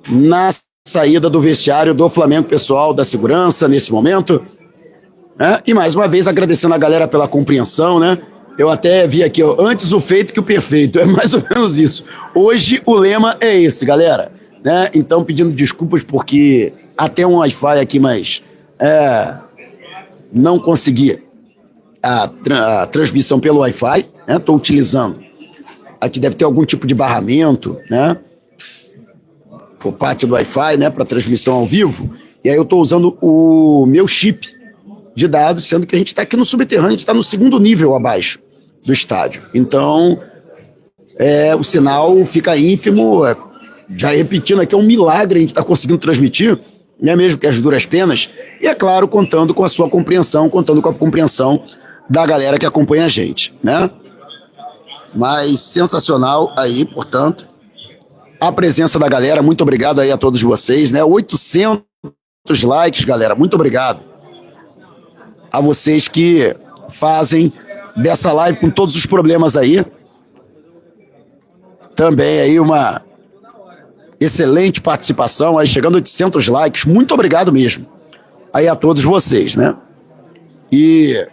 na saída do vestiário do Flamengo, pessoal da segurança, nesse momento. E mais uma vez agradecendo a galera pela compreensão, né? Eu até vi aqui, ó, antes o feito que o perfeito, é mais ou menos isso. Hoje o lema é esse, galera, né? Então pedindo desculpas porque até um Wi-Fi aqui, mas não consegui a transmissão pelo Wi-Fi, né? Estou utilizando. Aqui deve ter algum tipo de barramento, né? Por parte do Wi-Fi, né? Para transmissão ao vivo. E aí eu estou usando o meu chip de dados, sendo que a gente está aqui no subterrâneo, a gente está no segundo nível abaixo do estádio. Então, o sinal fica ínfimo, já repetindo aqui, é um milagre a gente estar conseguindo transmitir, né, mesmo que as duras penas, e é claro, contando com a sua compreensão, contando com a compreensão da galera que acompanha a gente, né? Mas sensacional aí, portanto, a presença da galera, muito obrigado aí a todos vocês, né? 800 likes, galera, muito obrigado a vocês que fazem dessa live com todos os problemas aí. Também aí uma excelente participação, aí chegando a 800 likes. Muito obrigado mesmo aí a todos vocês, né? E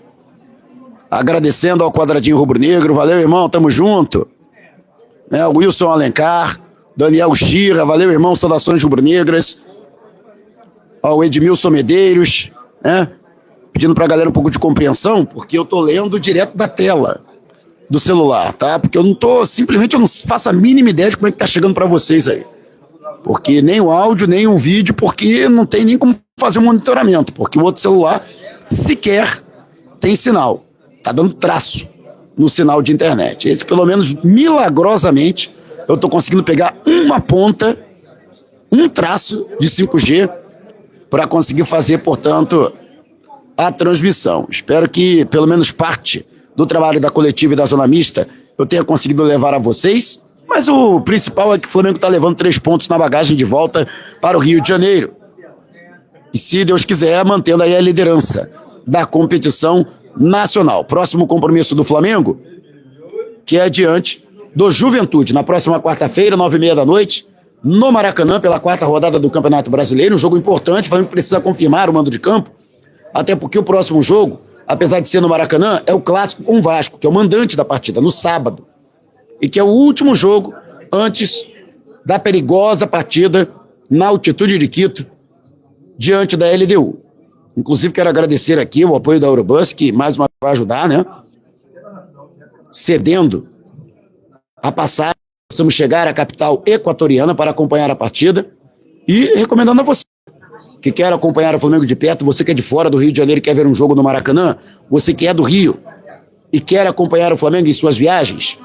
agradecendo ao Quadradinho Rubro-Negro, valeu, irmão, tamo junto. Né, o Wilson Alencar, Daniel Xirra, valeu, irmão, saudações rubro-negras. Ao Edmilson Medeiros, né? Pedindo pra galera um pouco de compreensão, porque eu tô lendo direto da tela do celular, tá? Porque eu não faço a mínima ideia de como é que tá chegando pra vocês aí. Porque nem o áudio, nem o vídeo, porque não tem nem como fazer um monitoramento, porque o outro celular sequer tem sinal. Tá dando traço no sinal de internet. Esse, pelo menos, milagrosamente, eu tô conseguindo pegar uma ponta, um traço de 5G para conseguir fazer, portanto, a transmissão. Espero que, pelo menos, parte do trabalho da coletiva e da zona mista eu tenha conseguido levar a vocês, mas o principal é que o Flamengo está levando 3 pontos na bagagem de volta para o Rio de Janeiro. E, se Deus quiser, mantendo aí a liderança da competição nacional. Próximo compromisso do Flamengo, que é diante do Juventude, na próxima quarta-feira, 9h30 da noite, no Maracanã, pela 4ª rodada do Campeonato Brasileiro. Um jogo importante, o Flamengo precisa confirmar o mando de campo, até porque o próximo jogo, apesar de ser no Maracanã, é o clássico com o Vasco, que é o mandante da partida, no sábado, e que é o último jogo antes da perigosa partida na altitude de Quito, diante da LDU. Inclusive, quero agradecer aqui o apoio da Eurobus, que mais uma vez vai ajudar, né? Cedendo a passagem, possamos chegar à capital equatoriana para acompanhar a partida, e recomendando a você que quer acompanhar o Flamengo de perto, você que é de fora do Rio de Janeiro e quer ver um jogo no Maracanã, você que é do Rio e quer acompanhar o Flamengo em suas viagens,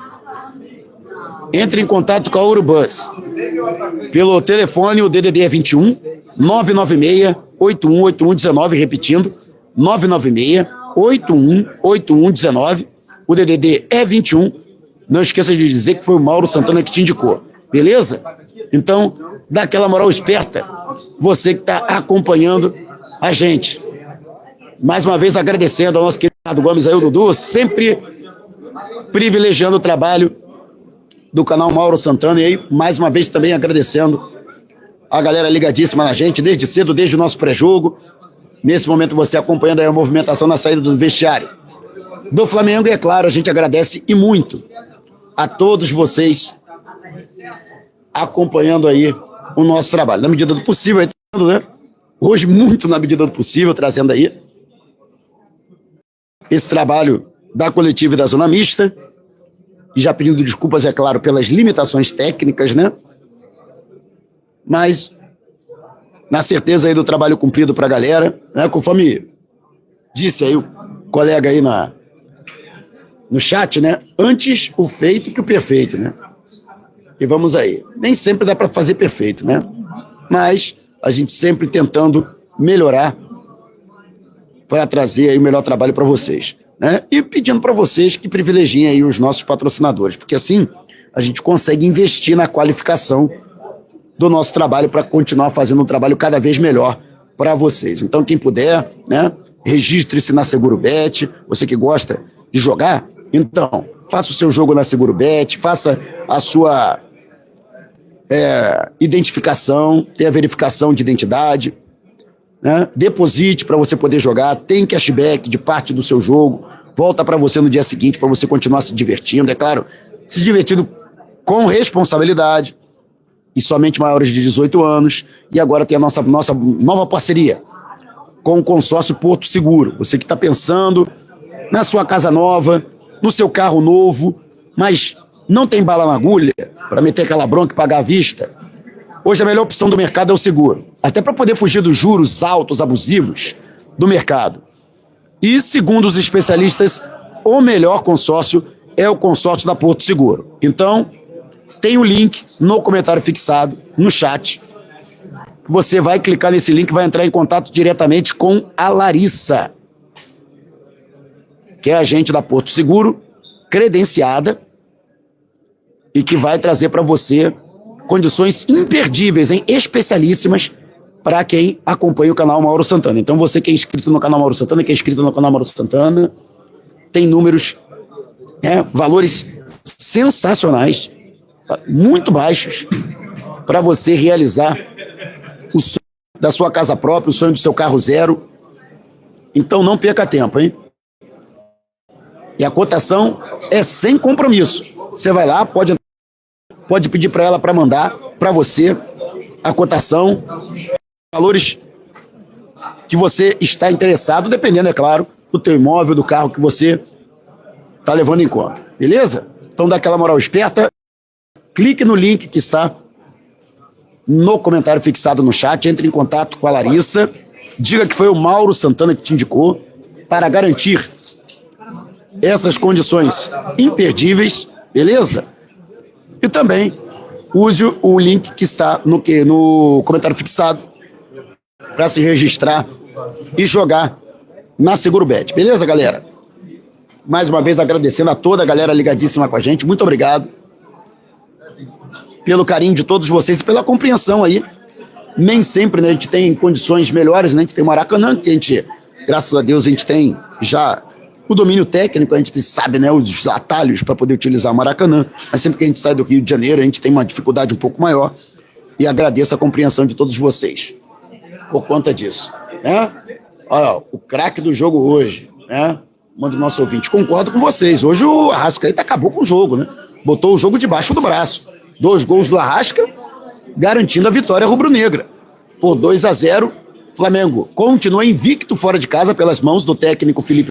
entre em contato com a Eurobus pelo telefone, o DDD é 21 996 818119, repetindo, 996 818119, o DDD é 21. Não esqueça de dizer que foi o Mauro Santana que te indicou, beleza? Então, dá aquela moral esperta, você que está acompanhando a gente. Mais uma vez agradecendo ao nosso querido Ricardo Gomes aí, o Dudu, sempre privilegiando o trabalho do canal Mauro Santana, e aí, mais uma vez, também agradecendo a galera ligadíssima na gente, desde cedo, desde o nosso pré-jogo. Nesse momento, você acompanhando aí a movimentação na saída do vestiário do Flamengo, e é claro, a gente agradece e muito a todos vocês acompanhando aí o nosso trabalho, na medida do possível, né? Hoje, muito na medida do possível, trazendo aí esse trabalho da coletiva e da zona mista, e já pedindo desculpas, é claro, pelas limitações técnicas, né? Mas na certeza aí do trabalho cumprido para a galera, né? Conforme disse aí o colega aí no chat, né? Antes o feito que o perfeito, né? E vamos aí. Nem sempre dá para fazer perfeito, né? Mas a gente sempre tentando melhorar para trazer aí o melhor trabalho para vocês, né? E pedindo para vocês que privilegiem aí os nossos patrocinadores, porque assim a gente consegue investir na qualificação do nosso trabalho para continuar fazendo um trabalho cada vez melhor para vocês. Então, quem puder, né? Registre-se na SeguroBet, você que gosta de jogar, então, faça o seu jogo na SeguroBet, faça a sua identificação, tenha a verificação de identidade, né? Deposite para você poder jogar, tem cashback de parte do seu jogo, volta para você no dia seguinte para você continuar se divertindo, é claro, se divertindo com responsabilidade e somente maiores de 18 anos. E agora tem a nossa nova parceria com o consórcio Porto Seguro. Você que está pensando na sua casa nova, no seu carro novo, mas não tem bala na agulha para meter aquela bronca e pagar à vista, hoje a melhor opção do mercado é o seguro, até para poder fugir dos juros altos, abusivos do mercado. E, segundo os especialistas, o melhor consórcio é o consórcio da Porto Seguro. Então, tem o link no comentário fixado, no chat. Você vai clicar nesse link e vai entrar em contato diretamente com a Larissa, que é agente da Porto Seguro, credenciada, e que vai trazer para você condições imperdíveis, hein? Especialíssimas para quem acompanha o canal Mauro Santana. Então, você que é inscrito no canal Mauro Santana, tem números Valores sensacionais, muito baixos, para você realizar o sonho da sua casa própria, o sonho do seu carro zero. Então não perca tempo, hein? E a cotação é sem compromisso. Você vai lá, pode pedir para ela para mandar para você a cotação, valores que você está interessado, dependendo, é claro, do teu imóvel, do carro que você está levando em conta. Beleza? Então dá aquela moral esperta, clique no link que está no comentário fixado no chat, entre em contato com a Larissa, diga que foi o Mauro Santana que te indicou para garantir essas condições imperdíveis, beleza? E também use o link que está no comentário fixado para se registrar e jogar na SeguroBet, beleza, galera? Mais uma vez agradecendo a toda a galera ligadíssima com a gente, muito obrigado pelo carinho de todos vocês e pela compreensão aí. Nem sempre, né, a gente tem condições melhores, né? A gente tem Maracanã, que a gente, graças a Deus, a gente tem já o domínio técnico, a gente sabe, né, os atalhos para poder utilizar o Maracanã, mas sempre que a gente sai do Rio de Janeiro, a gente tem uma dificuldade um pouco maior, e agradeço a compreensão de todos vocês por conta disso, né? Olha, o craque do jogo hoje, né? Manda o nosso ouvinte, concordo com vocês, hoje o Arrascaeta acabou com o jogo, né? Botou o jogo debaixo do braço, 2 gols do Arrasca, garantindo a vitória rubro-negra, por 2-0, Flamengo continua invicto fora de casa pelas mãos do técnico Felipe.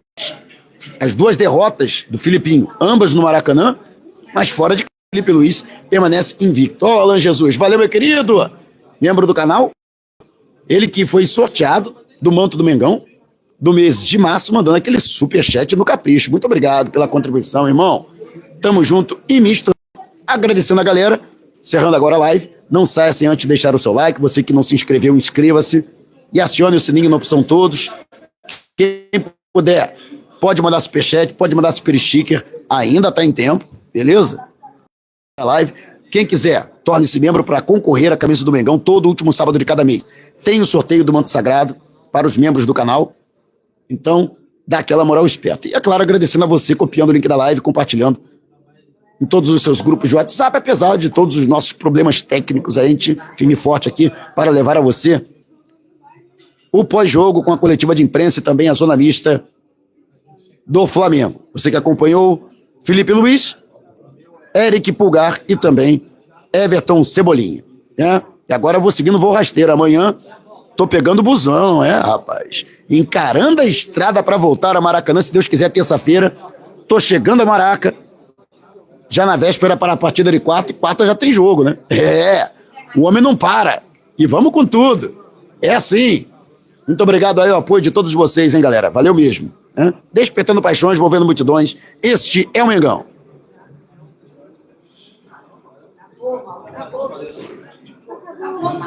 As 2 derrotas do Filipinho, ambas no Maracanã, mas fora de casa, Felipe Luiz permanece invicto. Ó, Alan Jesus, valeu, meu querido, membro do canal, ele que foi sorteado do manto do Mengão, do mês de março, mandando aquele superchat no Capricho. Muito obrigado pela contribuição, irmão. Tamo junto e misto. Agradecendo a galera, encerrando agora a live. Não saia sem antes deixar o seu like. Você que não se inscreveu, inscreva-se e acione o sininho na opção todos. Quem puder, pode mandar superchat, pode mandar super sticker. Ainda tá em tempo, beleza? A live. Quem quiser, torne-se membro para concorrer à camisa do Mengão todo último sábado de cada mês. Tem o sorteio do manto sagrado para os membros do canal. Então, dá aquela moral esperta. E, é claro, agradecendo a você, copiando o link da live, compartilhando em todos os seus grupos de WhatsApp, apesar de todos os nossos problemas técnicos, a gente firme e forte aqui para levar a você o pós-jogo com a coletiva de imprensa e também a zona mista do Flamengo. Você que acompanhou Felipe Luiz, Eric Pulgar e também Everton Cebolinha, né? E agora eu vou seguindo o voo rasteiro. Amanhã tô pegando busão, rapaz? Encarando a estrada para voltar a Maracanã, se Deus quiser, terça-feira. Tô chegando a Maraca, já na véspera para a partida de quarta, e quarta já tem jogo, né? O homem não para. E vamos com tudo. É assim. Muito obrigado aí ao apoio de todos vocês, hein, galera? Valeu mesmo. Despertando paixões, movendo multidões. Este é o Mengão. Vamos